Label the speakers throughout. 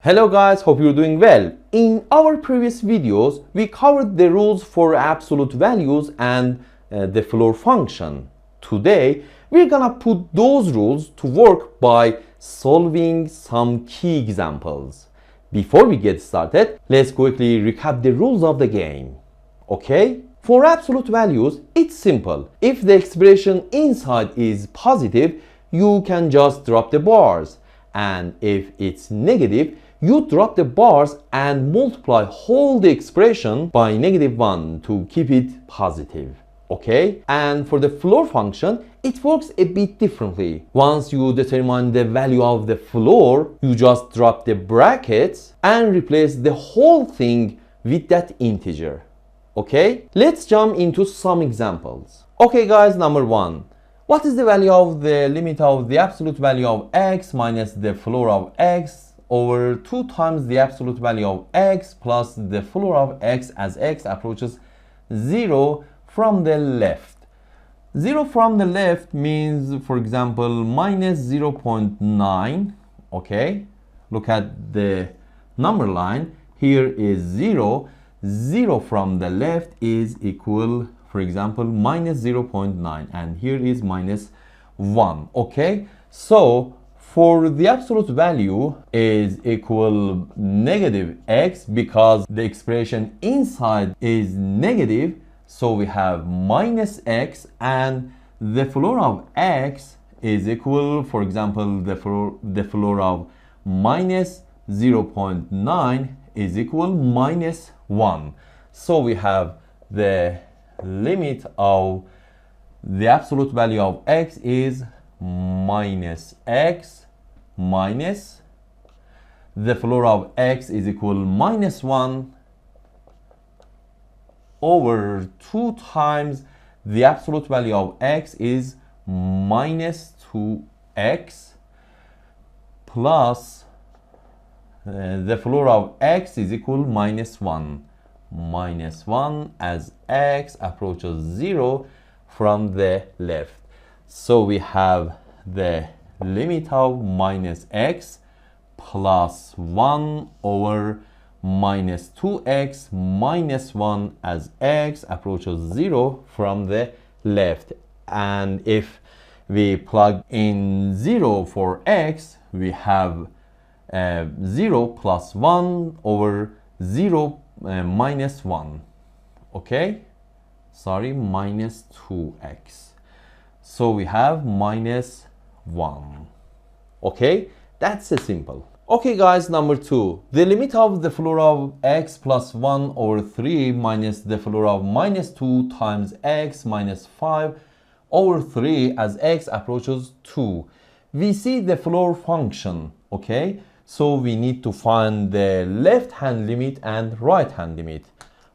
Speaker 1: Hello guys, hope you're doing well. In our previous videos, we covered the rules for absolute values and the floor function. Today, we're gonna put those rules to work by solving some key examples. Before we get started, let's quickly recap the rules of the game. Okay? For absolute values, it's simple. If the expression inside is positive, you can just drop the bars. And if it's negative, you drop the bars and multiply whole the expression by -1 to keep it positive. Okay? And for the floor function, it works a bit differently. Once you determine the value of the floor, you just drop the brackets and replace the whole thing with that integer. Okay? Let's jump into some examples. Okay guys, number one. What is the value of the limit of the absolute value of x minus the floor of x over 2 times the absolute value of x plus the floor of x as x approaches 0 from the left? 0 from the left means, for example, minus 0.9. Okay, look at the number line. Here is 0. 0 from the left is equal, for example, minus 0.9, and here is minus 1. Okay, so for the absolute value is equal negative x because the expression inside is negative, so we have minus x, and the floor of x is equal, for example, the floor of minus 0.9 is equal minus 1. So we have the limit of the absolute value of x is minus x minus the floor of x is equal minus 1 over 2 times the absolute value of x is minus 2x plus the floor of x is equal minus 1 as x approaches 0 from the left. So we have the limit of minus x plus 1 over minus 2x minus 1 as x approaches 0 from the left. And if we plug in 0 for x, we have 0 plus 1 over 0 minus 1. Okay, sorry, minus 2x. So we have minus 1. Okay, that's a simple. Okay guys, number 2. The limit of the floor of x plus 1 over 3 minus the floor of minus 2 times x minus 5 over 3 as x approaches 2. We see the floor function. Okay, so we need to find the left hand limit and right hand limit.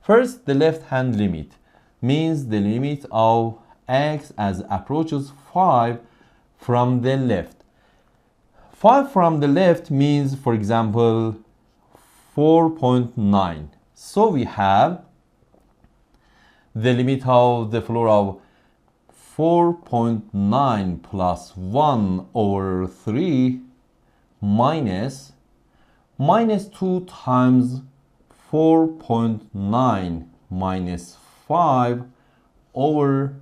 Speaker 1: First, the left hand limit means the limit of x as approaches 5 from the left. 5 from the left means, for example, 4.9. So we have the limit of the floor of 4.9 plus 1 over 3 minus 2 times 4.9 minus 5 over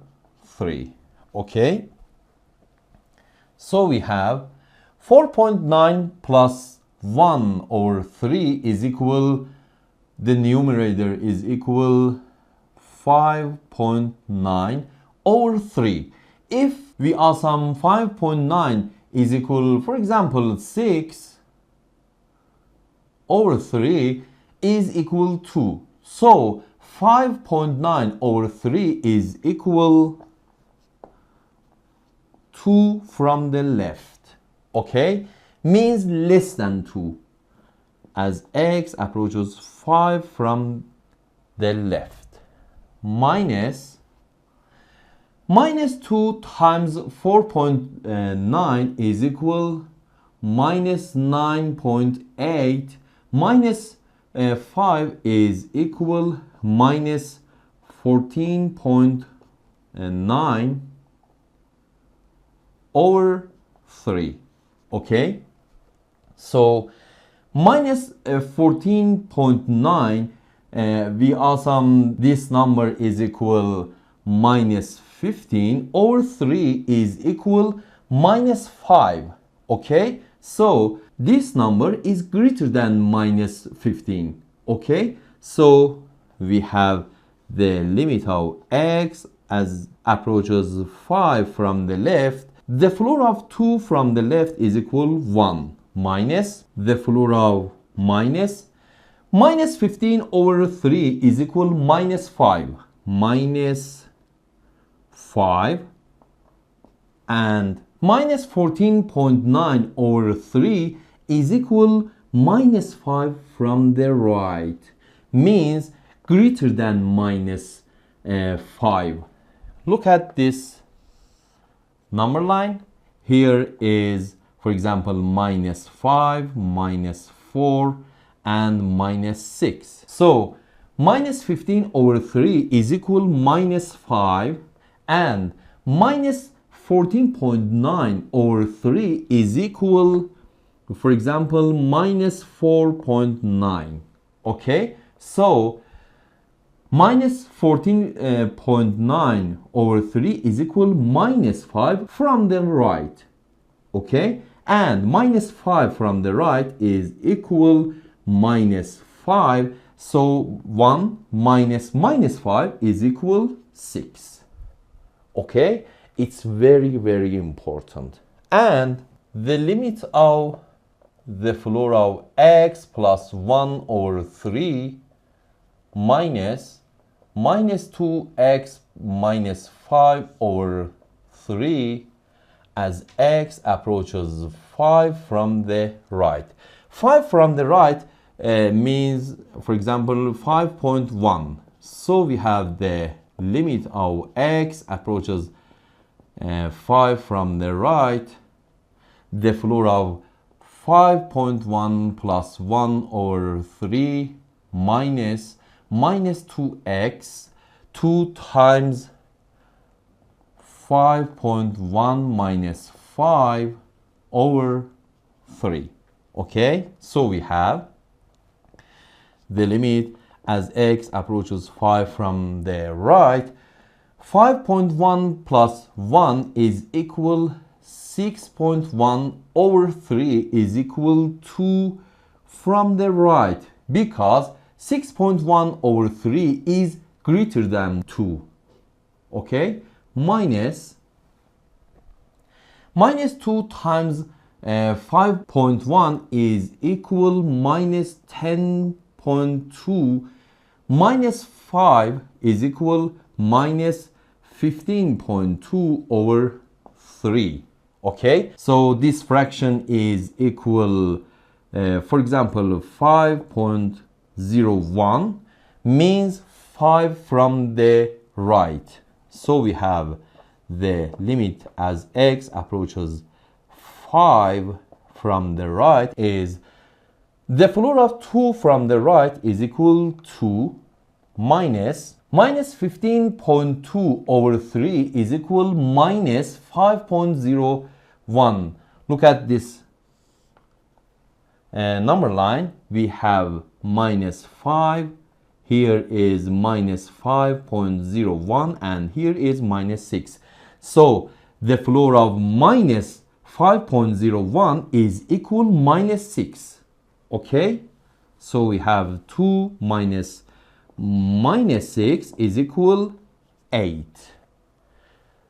Speaker 1: 3. Okay, so we have 4.9 plus 1 over 3 is equal, the numerator is equal 5.9 over 3. If we assume 5.9 is equal, for example, 6 over 3 is equal to, so 5.9 over 3 is equal 2 from the left. Okay, means less than 2 as x approaches 5 from the left. Minus 2 times 4.9 is equal minus 9.8 minus 5 is equal minus 14.9 over 3. Okay, so Minus 14.9, we assume this number is equal minus 15 over 3 is equal minus 5. Okay, so this number is greater than minus 15. Okay, so we have the limit of x as approaches 5 from the left. The floor of 2 from the left is equal 1 minus the floor of minus 15 over 3 is equal minus 5 and minus 14.9 over 3 is equal minus 5 from the right, means greater than minus 5. Look at this number line. Here is, for example, minus 5, minus 4, and minus 6. So minus 15 over 3 is equal minus 5, and minus 14.9 over 3 is equal, for example, minus 4.9. Okay, so minus 14.9 over 3 is equal minus 5 from the right. Okay, and minus 5 from the right is equal minus 5. So 1 minus minus 5 is equal 6. Okay, it's very, very important. And the limit of the floor of x plus 1 over 3 minus 2x minus 5 over 3 as x approaches 5 from the right. 5 from the right means, for example, 5.1. So we have the limit of x approaches 5 from the right. The floor of 5.1 plus 1 over 3 minus 2x, 2 times 5.1 minus 5 over 3. Okay, so we have the limit as x approaches 5 from the right. 5.1 plus 1 is equal 6.1 over 3 is equal 2 from the right, because 6.1 over 3 is greater than 2. Okay, minus 2 times 5.1 is equal minus 10.2, minus 5 is equal minus 15.2 over 3. Okay, so this fraction is equal, for example, 5.01 means 5 from the right. So we have the limit as x approaches 5 from the right is the floor of 2 from the right is equal to minus 15.2 over 3 is equal minus 5.01. Look at this number line. We have minus 5, here is minus 5.01, and here is minus 6. So the floor of minus 5.01 is equal minus 6. Okay, so we have 2 minus 6 is equal 8.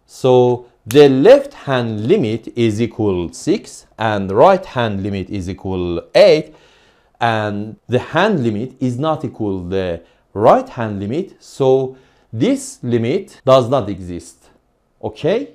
Speaker 1: So the left hand limit is equal 6 and the right hand limit is equal 8, and the hand limit is not equal the right hand limit, so this limit does not exist. Okay,